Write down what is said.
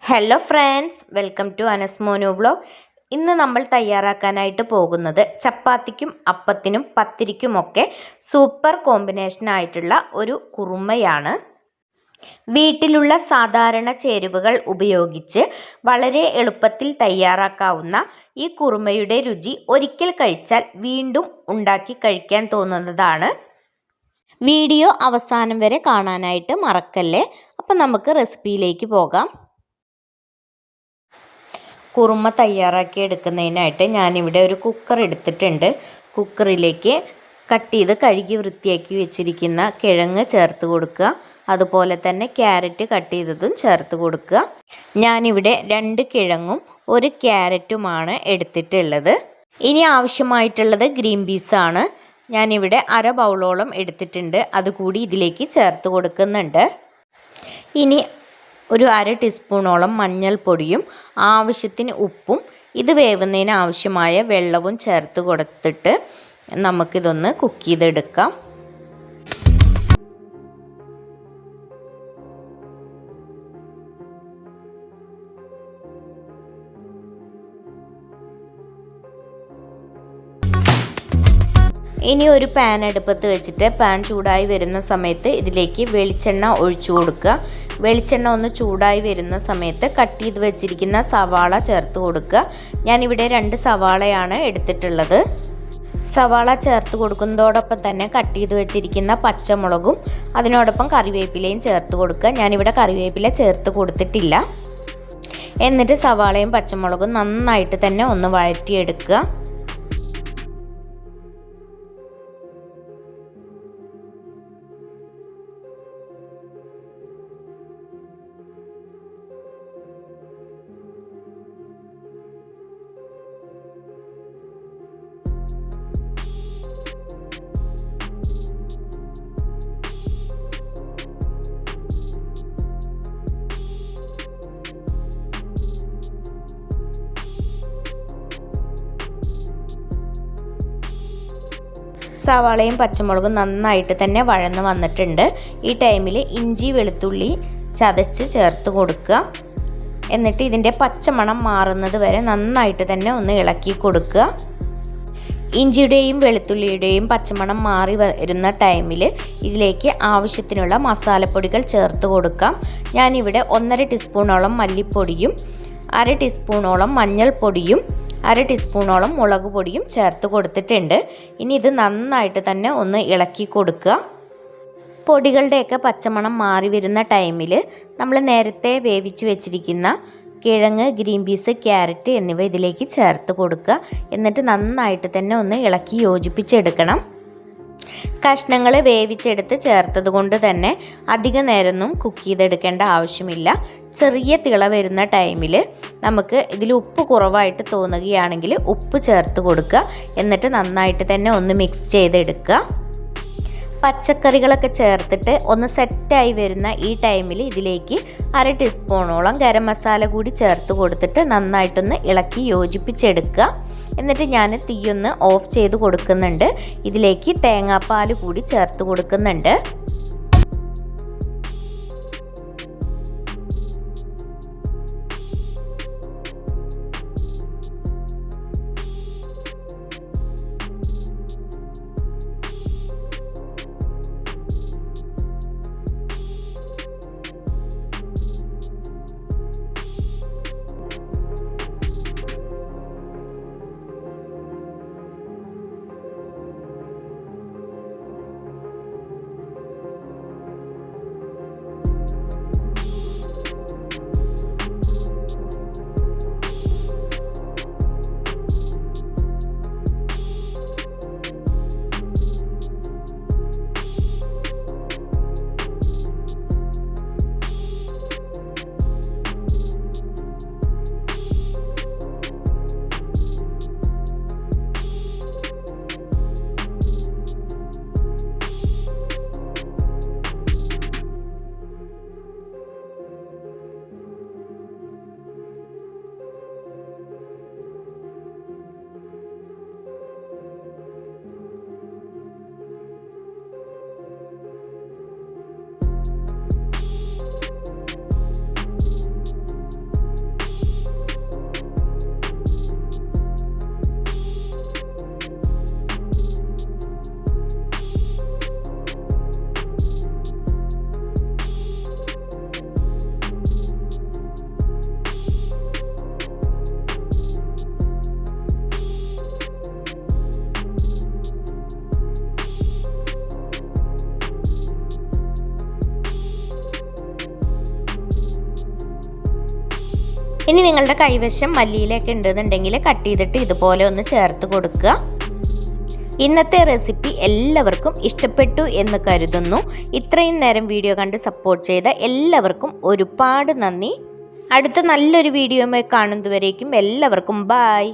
Hello friends, welcome to Anas Monu vlog. ഇന്ന് നമ്മൾ തയ്യാറാക്കാനായിട്ട് പോകുന്നത് ചപ്പാത്തിക്കും അപ്പത്തിനും പത്തിരിക്കുമൊക്കെ സൂപ്പർ കോമ്പിനേഷനായിട്ടുള്ള ഒരു കുറുമയാണ്. വീട്ടിലുള്ള സാധാരണ ചേരുവകൾ ഉപയോഗിച്ച് വളരെ എളുപ്പത്തിൽ തയ്യാറാക്കാവുന്ന ഈ കുറുമയുടെ രുചി ഒരിക്കൽ കഴിച്ചാൽ വീണ്ടും ഉണ്ടാക്കി കഴിക്കാൻ തോന്നുന്നതാണ്. വീഡിയോ അവസാനം വരെ കാണാനായിട്ട് മറക്കല്ലേ. അപ്പം നമുക്ക് റെസിപ്പിയിലേക്ക് പോകാം. കുറുമ തയ്യാറാക്കി എടുക്കുന്നതിനായിട്ട് ഞാനിവിടെ ഒരു കുക്കർ എടുത്തിട്ടുണ്ട്. കുക്കറിലേക്ക് കട്ട് ചെയ്ത് കഴുകി വൃത്തിയാക്കി വെച്ചിരിക്കുന്ന കിഴങ്ങ് ചേർത്ത് കൊടുക്കുക. അതുപോലെ തന്നെ ക്യാരറ്റ് കട്ട് ചെയ്തതും ചേർത്ത് കൊടുക്കുക. ഞാനിവിടെ 2 കിഴങ്ങും 1 ക്യാരറ്റുമാണ് എടുത്തിട്ടുള്ളത്. ഇനി ആവശ്യമായിട്ടുള്ളത് ഗ്രീൻ പീസാണ്. ഞാനിവിടെ 1/2 ബൗളോളം എടുത്തിട്ടുണ്ട്. അതുകൂടി ഇതിലേക്ക് ചേർത്ത് കൊടുക്കുന്നുണ്ട്. ഇനി ഒരു 1/2 ടീസ്പൂണോളം മഞ്ഞൾപ്പൊടിയും ആവശ്യത്തിന് ഉപ്പും ഇത് വേവുന്നതിന് ആവശ്യമായ വെള്ളവും ചേർത്ത് കൊടുത്തിട്ട് നമുക്കിതൊന്ന് കുക്ക് ചെയ്തെടുക്കാം. ഇനി ഒരു പാൻ അടുപ്പത്ത് വെച്ചിട്ട് പാൻ ചൂടായി വരുന്ന സമയത്ത് ഇതിലേക്ക് വെളിച്ചെണ്ണ ഒഴിച്ചു കൊടുക്കുക. വെളിച്ചെണ്ണ ഒന്ന് ചൂടായി വരുന്ന സമയത്ത് കട്ട് ചെയ്ത് വെച്ചിരിക്കുന്ന സവാള ചേർത്ത് കൊടുക്കുക. ഞാനിവിടെ 2 സവാളയാണ് എടുത്തിട്ടുള്ളത്. സവാള ചേർത്ത് കൊടുക്കുന്നതോടൊപ്പം തന്നെ കട്ട് ചെയ്ത് വെച്ചിരിക്കുന്ന പച്ചമുളകും അതിനോടൊപ്പം കറിവേപ്പിലയും ചേർത്ത് കൊടുക്കുക. ഞാനിവിടെ കറിവേപ്പില ചേർത്ത് കൊടുത്തിട്ടില്ല. എന്നിട്ട് സവാളയും പച്ചമുളകും നന്നായിട്ട് തന്നെ ഒന്ന് വഴറ്റിയെടുക്കുക. സവാളയും പച്ചമുളകും നന്നായിട്ട് തന്നെ വഴന്ന് വന്നിട്ടുണ്ട്. ഈ ടൈമിൽ ഇഞ്ചി വെളുത്തുള്ളി ചതച്ച് ചേർത്ത് കൊടുക്കുക. എന്നിട്ട് ഇതിൻ്റെ പച്ചമണം മാറുന്നത് വരെ നന്നായിട്ട് തന്നെ ഒന്ന് ഇളക്കി കൊടുക്കുക. ഇഞ്ചിയുടെയും വെളുത്തുള്ളിയുടെയും പച്ചമണം മാറി വരുന്ന ടൈമിൽ ഇതിലേക്ക് ആവശ്യത്തിനുള്ള മസാലപ്പൊടികൾ ചേർത്ത് കൊടുക്കാം. ഞാനിവിടെ 1/2 ടീസ്പൂണോളം മല്ലിപ്പൊടിയും 1/2 ടീസ്പൂണോളം മഞ്ഞൾപ്പൊടിയും 1/2 ടീസ്പൂണോളം മുളക് പൊടിയും ചേർത്ത് കൊടുത്തിട്ടുണ്ട്. ഇനി ഇത് നന്നായിട്ട് തന്നെ ഒന്ന് ഇളക്കി കൊടുക്കുക. പൊടികളുടെയൊക്കെ പച്ചമണം മാറി വരുന്ന ടൈമിൽ നമ്മൾ നേരത്തെ വേവിച്ച് വെച്ചിരിക്കുന്ന കിഴങ്ങ്, ഗ്രീൻ പീസ്, ക്യാരറ്റ് എന്നിവ ഇതിലേക്ക് ചേർത്ത് കൊടുക്കുക. എന്നിട്ട് നന്നായിട്ട് തന്നെ ഒന്ന് ഇളക്കി യോജിപ്പിച്ചെടുക്കണം. കഷ്ണങ്ങൾ വേവിച്ചെടുത്ത് ചേർത്തത് കൊണ്ട് തന്നെ അധിക നേരമൊന്നും കുക്ക് ചെയ്തെടുക്കേണ്ട ആവശ്യമില്ല. ചെറിയ തിള വരുന്ന ടൈമിൽ നമുക്ക് ഇതിൽ ഉപ്പ് കുറവായിട്ട് തോന്നുകയാണെങ്കിൽ ഉപ്പ് ചേർത്ത് കൊടുക്കുക. എന്നിട്ട് നന്നായിട്ട് തന്നെ ഒന്ന് മിക്സ് ചെയ്തെടുക്കുക. പച്ചക്കറികളൊക്കെ ചേർത്തിട്ട് ഒന്ന് സെറ്റായി വരുന്ന ഈ ടൈമിൽ ഇതിലേക്ക് 1/2 ടീസ്പൂണോളം ഗരം മസാല കൂടി ചേർത്ത് കൊടുത്തിട്ട് നന്നായിട്ടൊന്ന് ഇളക്കി യോജിപ്പിച്ചെടുക്കുക. എന്നിട്ട് ഞാൻ തീയൊന്ന് ഓഫ് ചെയ്ത് കൊടുക്കുന്നുണ്ട്. ഇതിലേക്ക് തേങ്ങാപ്പാൽ കൂടി ചേർത്ത് കൊടുക്കുന്നുണ്ട്. ഇനി നിങ്ങളുടെ കൈവശം മല്ലിയിലൊക്കെ ഉണ്ടെന്നുണ്ടെങ്കിൽ കട്ട് ചെയ്തിട്ട് ഇതുപോലെ ഒന്ന് ചേർത്ത് കൊടുക്കുക. ഇന്നത്തെ റെസിപ്പി എല്ലാവർക്കും ഇഷ്ടപ്പെട്ടു എന്ന് കരുതുന്നു. ഇത്രയും നേരം വീഡിയോ കണ്ട് സപ്പോർട്ട് ചെയ്ത എല്ലാവർക്കും ഒരുപാട് നന്ദി. അടുത്ത നല്ലൊരു വീഡിയോയുമായി കാണുന്നതുവരേക്കും എല്ലാവർക്കും ബൈ.